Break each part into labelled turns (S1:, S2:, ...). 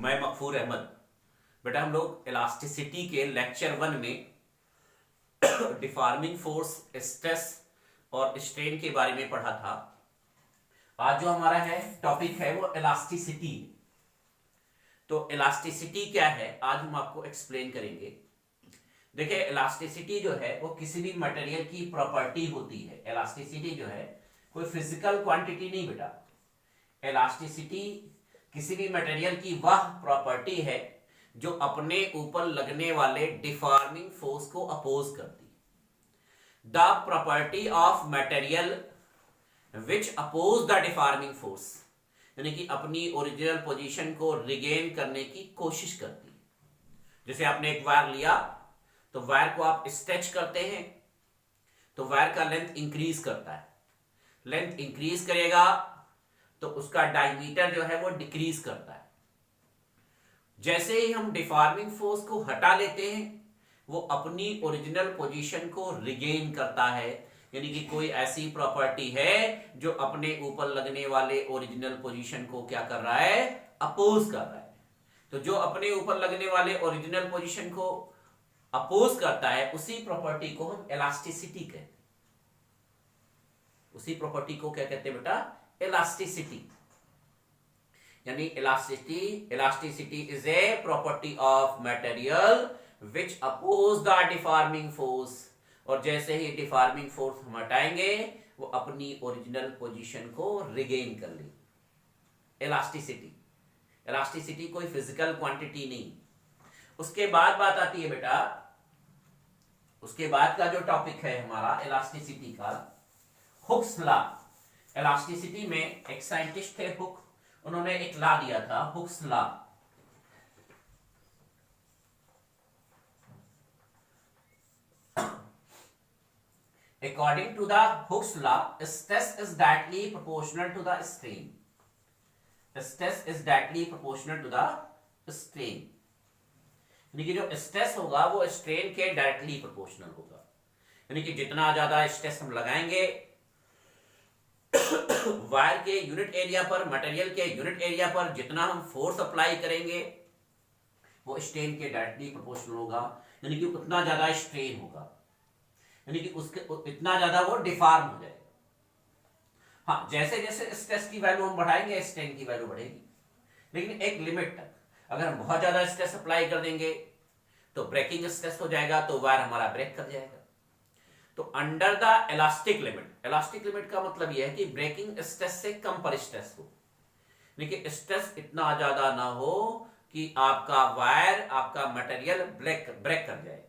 S1: मैं मकफूर अहमद। बेटा हम लोग इलास्टिसिटी के लेक्चर 1 में डिफॉर्मिंग फोर्स, स्ट्रेस और स्ट्रेन के बारे में पढ़ा था। आज जो हमारा है टॉपिक है वो इलास्टिसिटी। तो इलास्टिसिटी क्या है आज हम आपको एक्सप्लेन करेंगे। देखिए इलास्टिसिटी जो है वो किसी भी मटेरियल की प्रॉपर्टी होती है। इलास्टिसिटी जो है कोई फिजिकल क्वांटिटी नहीं बेटा। इलास्टिसिटी किसी भी मटेरियल की वह प्रॉपर्टी है जो अपने ऊपर लगने वाले डिफॉर्मिंग फोर्स को अपोज करती है। The property of material which oppose the deforming force, यानी कि अपनी ओरिजिनल पोजीशन को रिगेन करने की कोशिश करती है। जैसे आपने एक वायर लिया तो वायर को आप स्ट्रेच करते हैं तो वायर का लेंथ इंक्रीज करता है। लेंथ इंक्रीज करेगा तो उसका डायमीटर जो है वो डिक्रीज करता है। जैसे ही हम डिफॉर्मिंग फोर्स को हटा लेते हैं वो अपनी ओरिजिनल पोजीशन को रिगेन करता है, यानी कि कोई ऐसी प्रॉपर्टी है जो अपने ऊपर लगने वाले ओरिजिनल पोजीशन को क्या कर रहा है, अपोज कर रहा है। तो जो अपने ऊपर लगने वाले ओरिजिनल पोजीशन को अपोज करता है उसी प्रॉपर्टी को हम इलास्टिसिटी कहते हैं। उसी प्रॉपर्टी को क्या कहते हैं बेटा, इलास्टिसिटी। यानी elasticity is a property of material which oppose the deforming force. और जैसे ही डिफॉर्मिंग फोर्स हम हटाएंगे वो अपनी ओरिजिनल पोजीशन को रिगेन कर लेगी। इलास्टिसिटी कोई फिजिकल क्वांटिटी नहीं। उसके बाद बात आती है बेटा, उसके बाद का जो टॉपिक है हमारा इलास्टिसिटी का, हुक्स लॉ। इलास्टिसिटी में एक साइंटिस्ट थे हुक, उन्होंने एक लॉ दिया था, Hooke's law. According to the Hooke's law, stress is directly proportional to the strain. Stress is directly proportional to the strain. यानी कि जो स्ट्रेस होगा वो स्ट्रेन के डायरेक्टली प्रोपोर्शनल होगा। यानी कि जितना ज्यादा स्ट्रेस हम लगाएंगे वायर के यूनिट एरिया पर, मटेरियल के यूनिट एरिया पर जितना हम फोर्स अप्लाई करेंगे वो स्ट्रेन के डायरेक्टली प्रोपोर्शनल होगा। यानी कि उतना ज्यादा स्ट्रेन होगा, यानी कि उसके इतना ज्यादा वो डिफॉर्म हो जाएगा। हाँ, जैसे जैसे स्ट्रेस की वैल्यू हम बढ़ाएंगे स्ट्रेन की वैल्यू बढ़ेगी, लेकिन एक लिमिट तक। अगर हम बहुत ज्यादा स्ट्रेस अप्लाई कर देंगे तो ब्रेकिंग स्ट्रेस हो जाएगा, तो वायर हमारा ब्रेक कर जाएगा। तो under the elastic limit, elastic limit का मतलब यह है कि ब्रेकिंग स्ट्रेस से कम पर स्ट्रेस हो, लेकिन स्ट्रेस इतना ज्यादा ना हो कि आपका वायर, आपका मटेरियल ब्रेक कर जाए।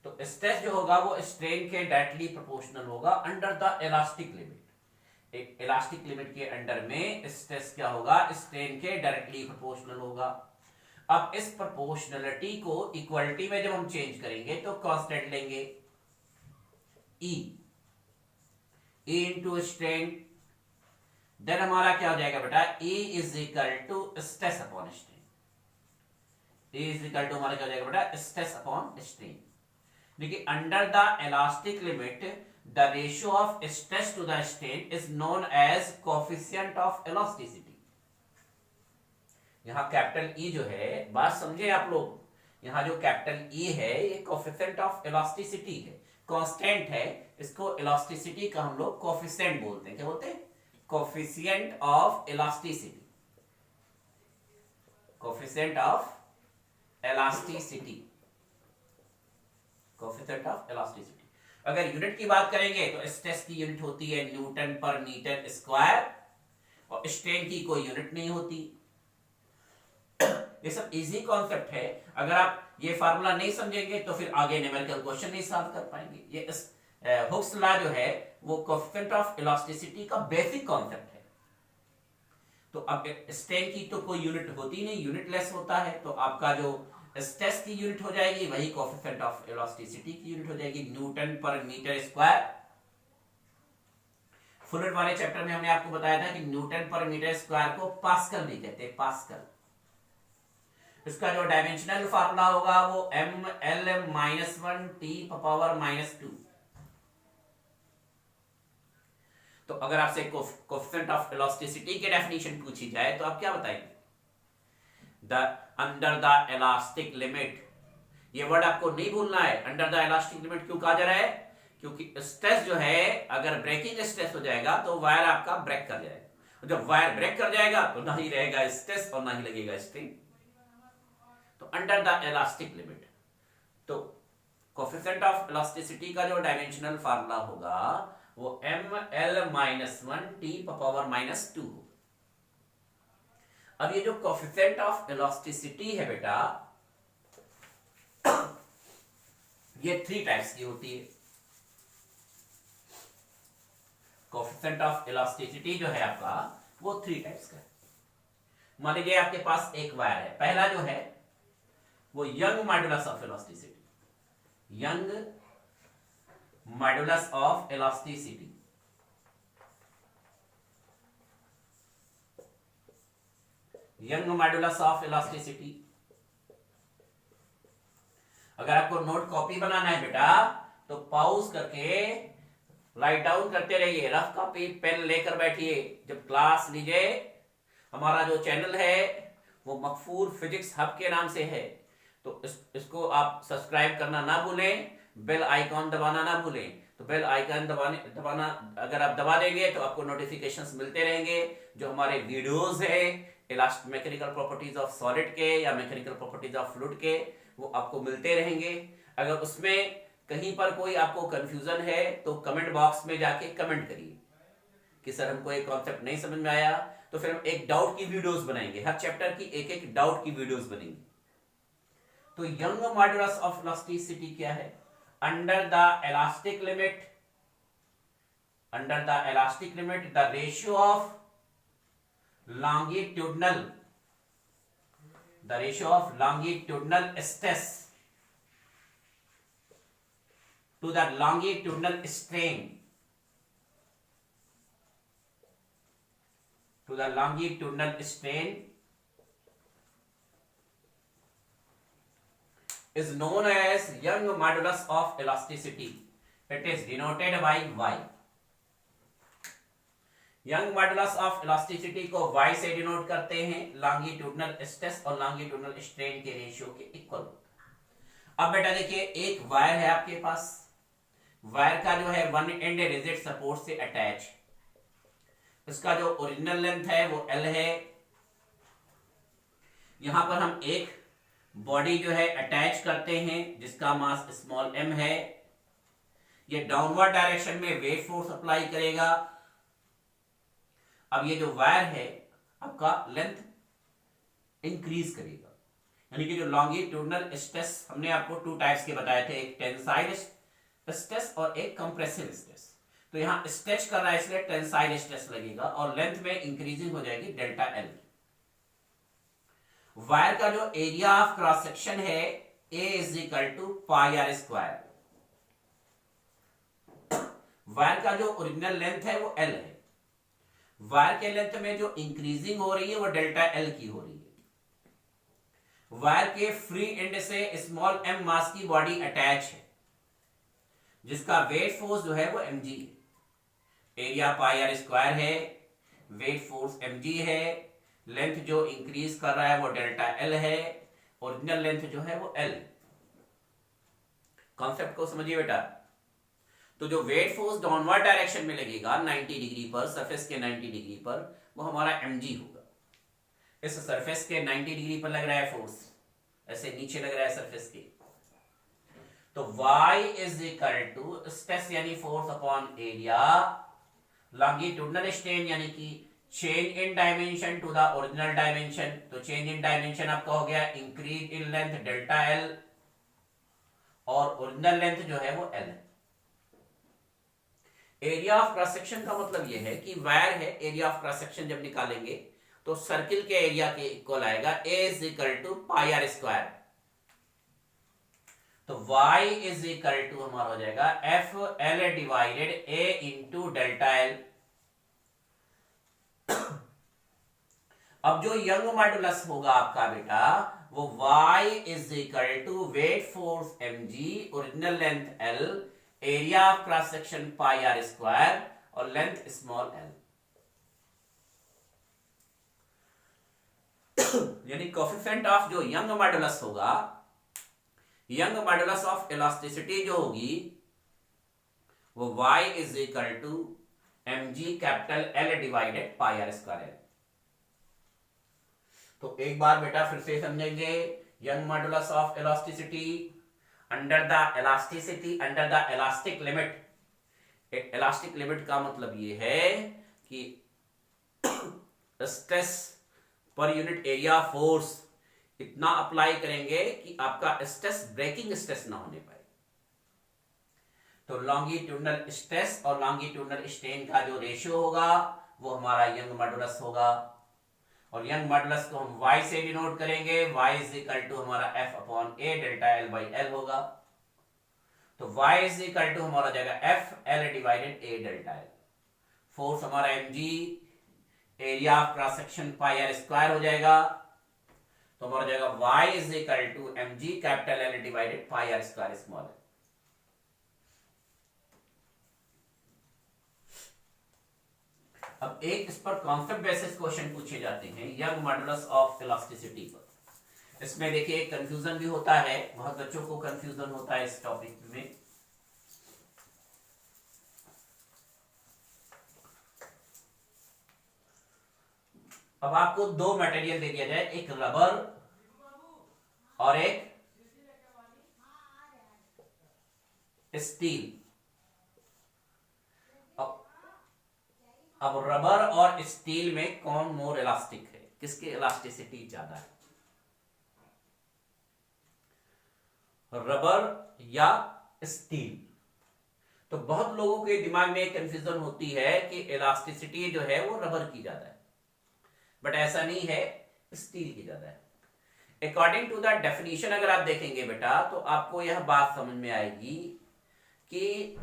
S1: तो स्ट्रेस जो होगा वो स्ट्रेन के डायरेक्टली प्रोपोर्शनल होगा अंडर द इलास्टिक लिमिट। एक इलास्टिक लिमिट के अंडर में स्ट्रेस क्या होगा, स्ट्रेन के डायरेक्टली प्रोपोर्शनल होगा। अब इस प्रोपोर्शनलिटी को इक्वलिटी में जब हम चेंज करेंगे तो कांस्टेंट लेंगे E इंटू स्ट्रेन, देन हमारा क्या हो जाएगा बेटा, E is equal to stress upon strain. E is equal to हमारा क्या हो जाएगा बेटा, स्ट्रेस अपॉन स्ट्रेन। देखिए under the elastic limit the ratio of stress to the strain is known as coefficient of elasticity. यहां capital E जो है, बात समझे आप लोग, यहां जो कैपिटल ई है ये कोएफिशिएंट ऑफ इलास्टिसिटी है, कांस्टेंट है। इसको इलास्टिसिटी का हम लोग कोएफिशिएंट बोलते हैं। क्या बोलते हैं, coefficient of elasticity, coefficient of elasticity, coefficient of elasticity. अगर यूनिट की बात करेंगे तो स्ट्रेस की यूनिट होती है न्यूटन पर मीटर स्क्वायर, और स्ट्रेन की कोई यूनिट नहीं होती। ये सब इजी कॉन्सेप्ट है। अगर आप ये फार्मूला नहीं समझेंगे तो फिर आगे न्यूमेरिकल क्वेश्चन नहीं सॉल्व कर पाएंगे। ये हुक्स लॉ जो है वो कोएफिशिएंट ऑफ इलास्टिसिटी का बेसिक कॉन्सेप्ट है। तो अब स्ट्रेन की तो कोई यूनिट होती नहीं, यूनिटलेस होता है, तो आपका जो स्ट्रेस की यूनिट हो जाएगी वही कोएफिशिएंट ऑफ इलास्टिसिटी की यूनिट हो जाएगी, न्यूटन पर मीटर स्क्वायर। फ्लूइड वाले चैप्टर में हमने आपको बताया था कि न्यूटन पर मीटर स्क्वायर को पास्कल भी कहते हैं, पास्कल। इसका जो डायमेंशनल फार्मूला होगा वो ml-1t⁻²। तो अगर आपसे कोएफिशिएंट ऑफ इलास्टिसिटी की डेफिनेशन पूछी जाए तो आप क्या बताएंगे, the under the elastic limit, ये वर्ड आपको नहीं भूलना है। अंडर द इलास्टिक लिमिट क्यों कहा जा रहा है? क्योंकि स्ट्रेस जो है, अगर ब्रेकिंग स्ट्रेस हो जाएगा तो वायर आपका ब्रेक कर जाएगा, और जब वायर ब्रेक कर जाएगा तो ना ही रहेगा स्ट्रेस और ना ही लगेगा स्ट्रेन। तो अंडर द इलास्टिक लिमिट, तो कोएफिशिएंट ऑफ इलास्टिसिटी का जो डायमेंशनल फार्मूला होगा वो ml-1t⁻²। अब ये जो कोएफिशिएंट ऑफ इलास्टिसिटी है बेटा, ये 3 टाइप्स की होती है। कोएफिशिएंट ऑफ इलास्टिसिटी जो है आपका वो 3 टाइप्स का है। मान लीजिए आपके पास एक वायर है, पहला जो है वो young modulus of elasticity, young modulus of elasticity, young modulus of elasticity. अगर आपको नोट कॉपी बनाना है बेटा तो पॉज करके राइट डाउन करते रहिए, रफ कॉपी पेन लेकर बैठिए। जब क्लास लीजिए, हमारा जो चैनल है वो मकफूर फिजिक्स हब के नाम से है, तो इसको आप सब्सक्राइब करना ना भूलें, बेल आइकॉन दबाना ना भूलें। तो बेल आइकॉन दबाना अगर आप दबा देंगे तो आपको नोटिफिकेशंस मिलते रहेंगे। जो हमारे वीडियोस है मैकेनिकल प्रॉपर्टीज ऑफ सॉलिड के या मैकेनिकल प्रॉपर्टीज ऑफ फ्लूइड के, वो आपको मिलते रहेंगे। अगर उसमें कहीं पर कोई आपको कंफ्यूजन है तो कमेंट बॉक्स में जाके कमेंट करिए कि सर हमको एक कॉन्सेप्ट नहीं समझ में आया, तो फिर हम एक डाउट की वीडियोस बनाएंगे, हर चैप्टर की एक एक डाउट की वीडियोस बनेंगी। तो यंग मॉड्यूलस ऑफ इलास्टिसिटी क्या है? Under the elastic limit, under the elastic limit the ratio of longitudinal, the ratio of longitudinal stress to the longitudinal strain, to the longitudinal strain is known as Young modulus of elasticity. It is denoted by Y. Young modulus of elasticity को Y से denote करते हैं, longitudinal stress और longitudinal strain के ratio के equal होता है। अब बेटा देखिए, एक वायर है आपके पास, वायर का जो है वन एंड रिजिड सपोर्ट से अटैच, इसका जो ओरिजिनल लेंथ है वो L है। यहां पर हम एक बॉडी जो है अटैच करते हैं जिसका मास स्मॉल m है। ये डाउनवर्ड डायरेक्शन में वेट फोर्स अप्लाई करेगा। अब ये जो वायर है आपका लेंथ इंक्रीज करेगा, यानी कि जो लॉन्गिट्यूडनल स्ट्रेस हमने आपको 2 टाइप्स के बताए थे, एक टेंसाइल स्ट्रेस और एक कंप्रेसिव स्ट्रेस। तो यहां स्ट्रेच कर रहा है इसलिए टेंसाइल स्ट्रेस लगेगा और लेंथ में इंक्रीजिंग हो जाएगी डेल्टा एल। वायर का जो एरिया ऑफ क्रॉस सेक्शन है A = πr²। वायर का जो ओरिजिनल लेंथ है वो L है, वायर के लेंथ में जो इंक्रीजिंग हो रही है वो डेल्टा एल की हो रही है। वायर के फ्री एंड से स्मॉल m मास की बॉडी अटैच है जिसका वेट फोर्स जो है वो mg है। एरिया πr² है, वेट फोर्स mg है, लेंथ जो इंक्रीज कर रहा है वो डेल्टा एल है, ओरिजिनल लेंथ जो है वो l। कॉन्सेप्ट को समझिए बेटा। तो जो वेट फोर्स डाउनवर्ड डायरेक्शन में लगेगा 90 डिग्री पर, सरफेस के 90 डिग्री पर, वो हमारा mg होगा। इस सरफेस के 90 डिग्री पर लग रहा है फोर्स, ऐसे नीचे लग रहा है सरफेस के, तो y = स्ट्रेस यानी force upon area, longitudinal strain यानी कि change in dimension to the original dimension. तो चेंज इन डायमेंशन आपका हो गया increase in length delta L, और ओरिजिनल लेंथ जो है वो l है। एरिया ऑफ क्रॉस सेक्शन का मतलब यह है कि वायर है, एरिया ऑफ क्रॉस सेक्शन जब निकालेंगे तो सर्किल के एरिया के इक्वल आएगा, A = πr²। तो y = हमारा हो जाएगा FL/A × डेल्टा एल। अब जो यंग मॉड्यूलस होगा आपका बेटा वो y = weight force mg, original length l, area of cross section πr² और लेंथ स्मॉल l। यानी कोफिशिएंट ऑफ जो यंग मॉडुलस होगा, यंग मॉडुलस ऑफ इलास्टिसिटी जो होगी वो y is equal to mg capital L divided pi are square L. तो एक बार बेटा फिर से समझेंगे, Young modulus of elasticity under the elasticity under the elastic limit. Elastic limit का मतलब ये है कि स्ट्रेस पर यूनिट एरिया फोर्स इतना अप्लाई करेंगे कि आपका स्ट्रेस ब्रेकिंग स्ट्रेस ना होने पाए। तो लॉन्गिट्यूडनल स्ट्रेस और लॉन्गिट्यूडनल स्ट्रेन का जो रेशियो होगा वो हमारा यंग मॉडुलस होगा, और यंग मॉडुलस को हम y से डिनोट करेंगे। y इज इक्वल टू हमारा f upon a delta l by l होगा। तो y इज इक्वल टू हमारा जाएगा f l divided a delta l। Force हमारा mg, area of cross section pi are square हो जाएगा। तो हमारा जाएगा y is equal to mg capital L divided pi are square small l। अब एक इस पर कॉन्सेप्ट बेसिस क्वेश्चन पूछे जाते हैं यंग मॉडुलस ऑफ इलास्टिसिटी पर। इसमें देखिए कंफ्यूजन भी होता है, बहुत बच्चों को कंफ्यूजन होता है इस टॉपिक में। अब आपको दो मटेरियल दे दिया जाए, एक रबर और एक स्टील। अब रबर और स्टील में कौन मोर इलास्टिक है, किसकी इलास्टिसिटी ज्यादा है, रबर या स्टील? तो बहुत लोगों के दिमाग में कंफ्यूजन होती है कि इलास्टिसिटी जो है वो रबर की ज्यादा है, बट ऐसा नहीं है, स्टील की ज्यादा है। अकॉर्डिंग टू द डेफिनेशन अगर आप देखेंगे बेटा तो आपको यह बात समझ में आएगी कि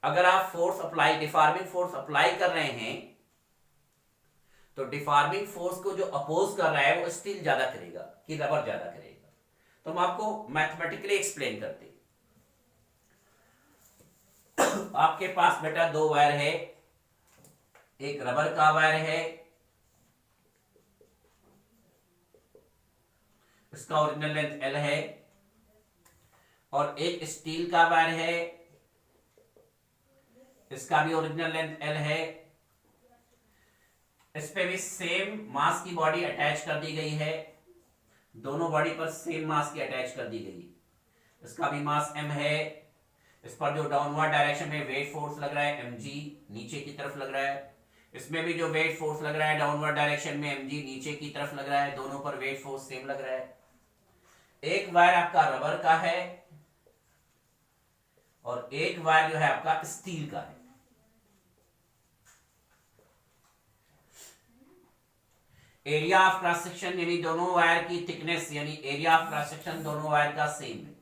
S1: अगर आप force apply, deforming force apply कर रहे हैं तो डिफॉर्मिंग फोर्स को जो अपोज कर रहा है वो स्टील ज्यादा करेगा कि रबर ज्यादा करेगा। तो हम आपको मैथमेटिकली एक्सप्लेन करते हैं। आपके पास बेटा दो वायर है, एक रबर का वायर है, इसका ओरिजिनल लेंथ L है, और एक स्टील का वायर है, इसका भी ओरिजिनल लेंथ L है। इस पे भी सेम मास की बॉडी अटैच कर दी गई है, दोनों बॉडी पर सेम मास की अटैच कर दी गई। इसका भी मास m है। इस पर जो डाउनवर्ड डायरेक्शन में वेट फोर्स लग रहा है mg, नीचे की तरफ लग रहा है। इसमें भी जो वेट फोर्स लग रहा है डाउनवर्ड डायरेक्शन में mg, नीचे की तरफ लग रहा है। दोनों पर वेट फोर्स सेम लग रहा है। एक वायर आपका रबर का है और एक वायर जो है आपका स्टील का है। एरिया ऑफ क्रॉस सेक्शन यानी दोनों वायर की थिकनेस यानी एरिया ऑफ क्रॉस सेक्शन दोनों वायर का सेम है,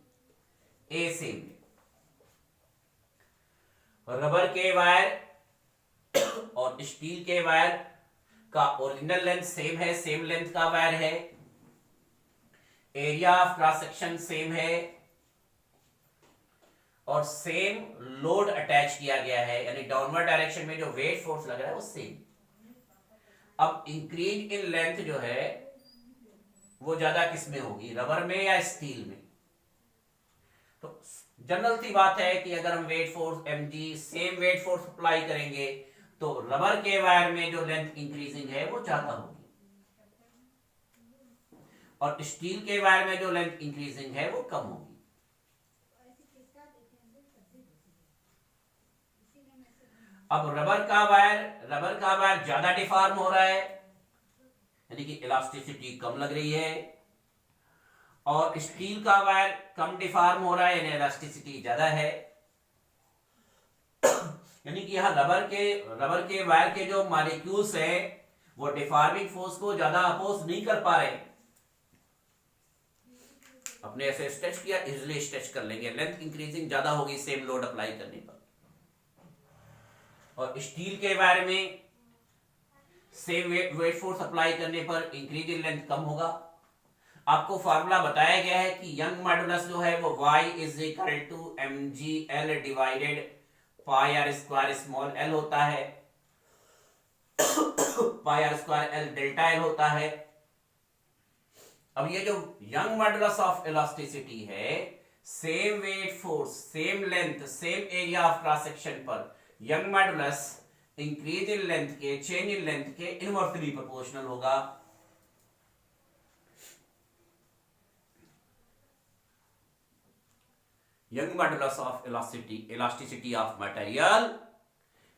S1: ए सेम है। रबर के वायर और स्टील के वायर का ओरिजिनल लेंथ सेम है, सेम लेंथ का वायर है। Area of cross section same है और सेम लोड अटैच किया गया है, यानी डाउनवर्ड डायरेक्शन में जो वेट फोर्स लग रहा है वो सेम। अब इंक्रीज इन लेंथ जो है वो ज्यादा किस में होगी, रबर में या स्टील में? तो जनरल सी बात है कि अगर हम wait force mg same weight force apply करेंगे तो रबर के वायर में जो लेंथ इंक्रीजिंग है वो ज्यादा होगी और स्टील के वायर में जो लेंथ इंक्रीजिंग है वो कम होगी। अब रबर का वायर ज्यादा डिफॉर्म हो रहा है, यानी कि इलास्टिसिटी कम लग रही है, और स्टील का वायर कम डिफॉर्म हो रहा है यानी इलास्टिसिटी ज्यादा है। यानी कि यहां रबर के वायर के जो मॉलिक्यूल्स है वो डिफॉर्मिंग फोर्स को ज्यादा अपोज नहीं कर पा रहे। अपने ऐसे स्ट्रेच किया, इजिली स्ट्रेच कर लेंगे, लेंथ इंक्रीजिंग ज्यादा होगी सेम लोड अप्लाई करने पर। और स्टील के वायर में सेम वेट फोर्स अप्लाई करने पर इंक्रीज इन लेंथ कम होगा। आपको फार्मूला बताया गया है कि यंग मॉडुलस जो है वो y is equal to mg l divided pi are square small l होता है, pi are square l delta l होता है। अब ये जो यंग मॉडुलस ऑफ इलास्टिसिटी है, same weight force, same length, same area of cross section पर Young modulus increase in length के, चेंज इन लेंथ के इनवर्सली प्रोपोर्शनल होगा। Young modulus of elasticity of material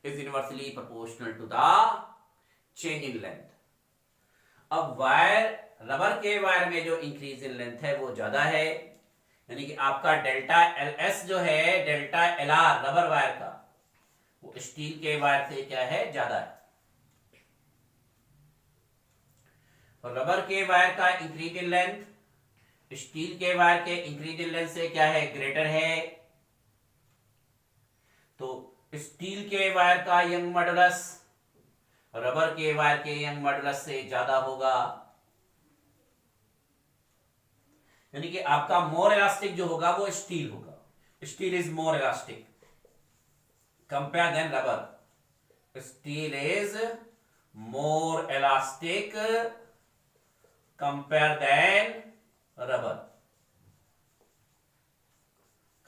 S1: is inversely proportional to the change in length. अब wire, rubber के wire में जो increase in length है वो ज्यादा है, यानी कि आपका डेल्टा एल एस जो है, delta L R rubber wire का, वो स्टील के वायर से क्या है, ज्यादा है। और रबर के वायर का इंक्रीज इन लेंथ स्टील के वायर के इंक्रीज इन लेंथ से क्या है, ग्रेटर है। तो स्टील के वायर का यंग मॉडुलस रबर के वायर के यंग मॉडुलस से ज्यादा होगा, यानी कि आपका मोर इलास्टिक जो होगा वो स्टील होगा। Steel is more elastic compare than rubber. Steel is more elastic compare than rubber,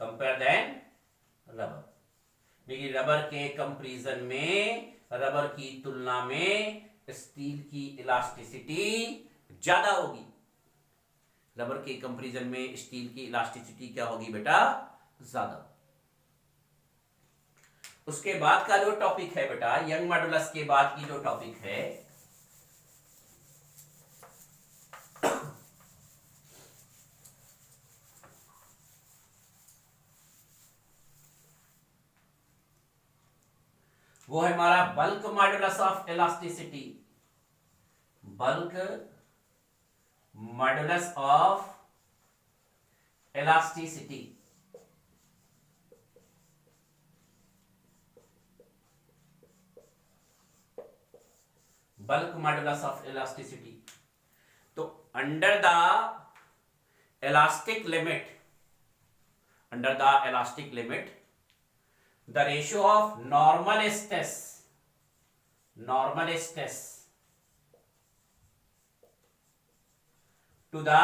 S1: compare than rubber. देखिए रबर के कंपैरिजन में, रबर की तुलना में स्टील की इलास्टिसिटी ज्यादा होगी। रबर के कंपैरिजन में स्टील की इलास्टिसिटी क्या होगी बेटा, ज्यादा। उसके बाद का जो टॉपिक है बेटा, यंग मॉडुलस के बाद की जो टॉपिक है, वो है हमारा bulk modulus of elasticity. Bulk modulus of elasticity. Bulk modulus of elasticity. तो under the elastic limit, under the elastic limit, the ratio of normal stress to the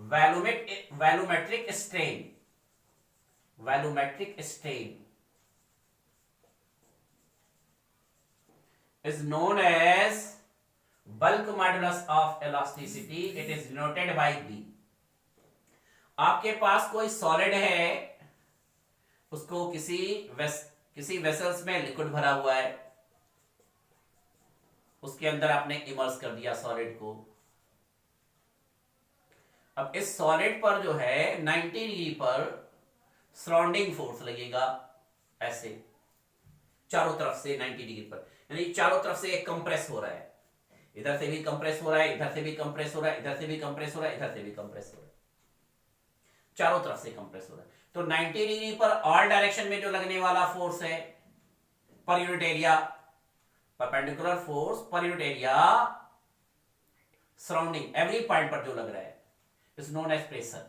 S1: volumetric strain is known as bulk modulus of elasticity. It is denoted by B. आपके पास कोई solid है, उसको किसी vessels में liquid भरा हुआ है, उसके अंदर आपने इमर्स कर दिया सॉलिड को। अब इस सॉलिड पर जो है 90 डिग्री पर सराउंडिंग फोर्स लगेगा, ऐसे चारों तरफ से 90 डिग्री पर, यानी चारों तरफ से एक कंप्रेस हो रहा है, इधर से भी कंप्रेस हो रहा है, इधर से भी कंप्रेस हो रहा है, इधर से भी कंप्रेस हो रहा है, इधर से भी कंप्रेस हो रहा है, चारों तरफ से कंप्रेस हो रहा है। तो 90 डिग्री पर ऑल डायरेक्शन में जो लगने वाला फोर्स है per unit area, perpendicular force per unit area surrounding every point पर जो लग रहा है, is known as pressure,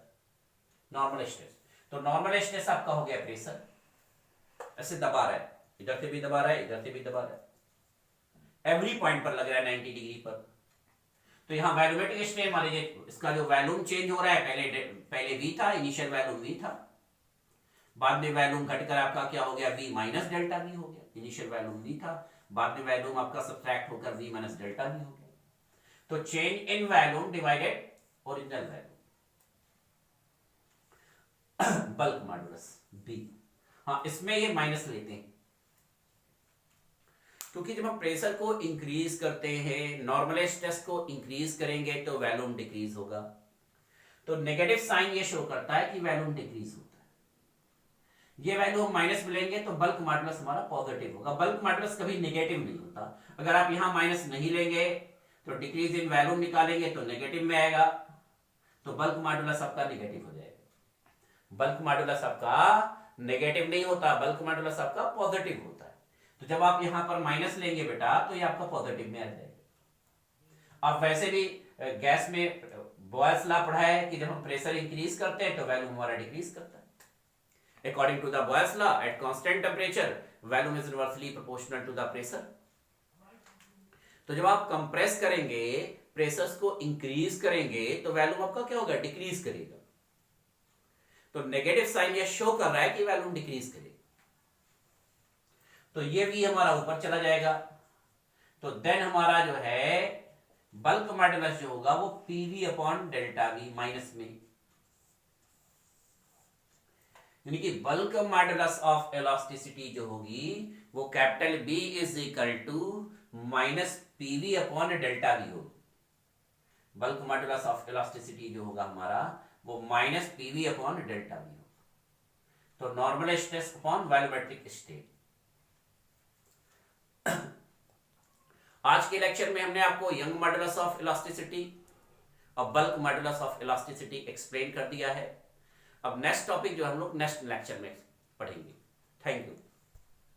S1: normal stress. तो नॉर्मल स्ट्रेस आपका हो गया प्रेशर, ऐसे दबा रहा है, इधर से भी दबा रहा है, इधर से भी दबा रहा है, एवरी पॉइंट पर लग रहा है 90 डिग्री पर। तो यहां वैल्यूमेट्रिक स्ट्रेन मान लीजिए, इसका जो वैल्यूम चेंज हो रहा है, पहले V था, इनिशियल वैल्यूम V था, बाद में वैल्यूम घटकर आपका क्या हो गया, V माइनस डेल्टा V हो गया। इनिशियल वैल्यूम V था, बाद में वैल्यूम आपका सब्ट्रैक्ट होकर V माइनस डेल्टा V हो गया। तो चेंज इन volume divided original volume, bulk modulus B। हाँ, इसमें ये माइनस लेते हैं, क्योंकि जब हम प्रेशर को इंक्रीज करते हैं, नॉर्मल स्ट्रेस को इंक्रीज करेंगे तो वैल्यूम डिक्रीज होगा। तो नेगेटिव साइन ये शो करता है कि वैल्यूम डिक्रीज होता है। ये वैल्यू हम माइनस में लेंगे तो बल्क मॉडुलस हमारा पॉजिटिव होगा। बल्क मॉडुलस कभी नेगेटिव नहीं होता। अगर आप यहां माइनस नहीं लेंगे तो डिक्रीज इन वैल्यूम निकालेंगे तो नेगेटिव में आएगा, तो बल्क मॉडुलस आपका नेगेटिव हो जाएगा। बल्क मॉडुलस आपका नेगेटिव नहीं होता, बल्क मॉडुलस आपका पॉजिटिव होता है। तो जब आप यहां पर माइनस लेंगे बेटा तो ये आपका पॉजिटिव में आ जाएगा। आप वैसे भी गैस में बॉयल्स लॉ पढ़ा है कि जब हम प्रेशर इंक्रीज करते हैं तो वैल्यूम हमारा डिक्रीज करता है। According to the Boyle's law, at constant temperature volume is inversely proportional to the pressure. तो जब आप कंप्रेस करेंगे प्रेशर्स को इंक्रीज करेंगे तो वॉल्यूम आपका क्या होगा, डिक्रीज करेगा। तो नेगेटिव साइन यह शो कर रहा है कि वॉल्यूम डिक्रीज करेगा। तो ये भी हमारा ऊपर चला जाएगा। तो देन हमारा जो है बल्क मॉडुलस जो होगा वो PV upon delta we minus में, यानी कि बल्क मॉडुलस ऑफ इलास्टिसिटी जो होगी वो capital B is equal to minus PV upon delta V होगी। बल्क मॉडुलस ऑफ इलास्टिसिटी जो होगा हमारा वो minus PV upon delta V होगा। तो normal stress upon volumetric state. आज के लेक्चर में हमने आपको यंग मॉडुलस ऑफ इलास्टिसिटी और bulk modulus of elasticity explain कर दिया है। अब नेक्स्ट टॉपिक जो हम लोग नेक्स्ट लेक्चर में पढ़ेंगे। Thank you.